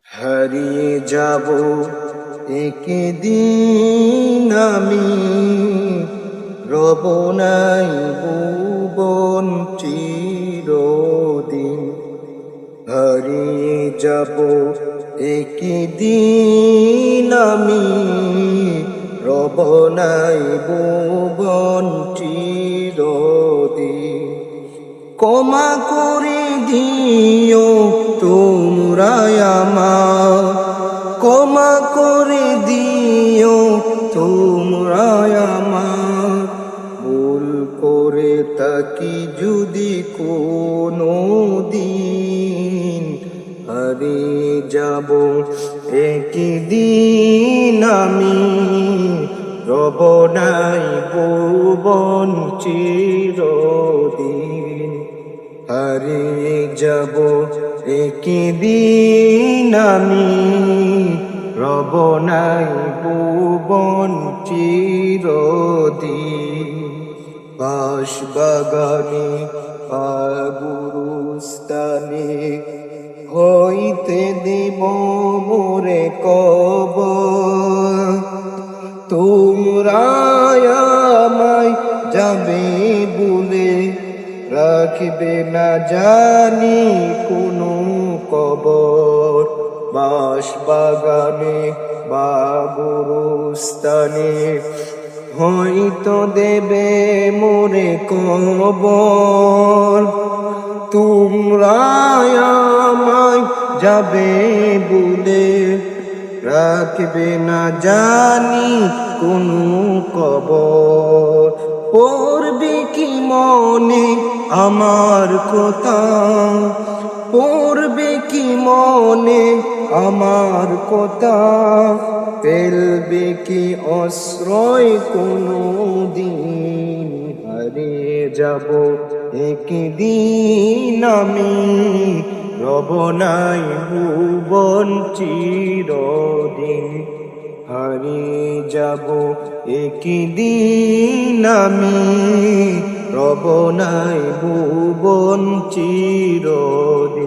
হারিয়ে যাব একদিন আমি, রব নাই ভুবন চিরদিন। হারিয়ে যাব একদিন আমি, রব নাই ভুবন চিরদিন। ক্ষমা করে দিও তোমরা আমার, ক্ষমা করে দিও তোমরা আমার। ভুল করে তাকি যদি কোনো দিন, হারিয়ে যাব একদিন আমি, রব নাই ভুবন চিরদিন। হারিয়ে যাব একদিন আমি, রব নাই ভুবন চিরদিন। বাঁশবাগানে বা গুরুস্থানে হইতে দিব মোরে কবর। তোমরা আমায় যাবে বলে, রাখবে না জানি কোনো কবর। বাঁশবাগানে বা গুরুস্থানে হয়তো দেবে মোরে কবর। তোমরা আমায় যাবে বলে, রাখবে না জানি কোনো কবর। পড়বে কি মনে আমার কথা, পড়বে কি মনে আমার কথা। ফেলবে কি আশ্রয় কোনো দিন, হারিয়ে যাব একদিন আমি, রব নাই ভুবন চিরদিন। হারিয়ে যাব একদিন আমি, রব নাই ভুবন চিরদিন।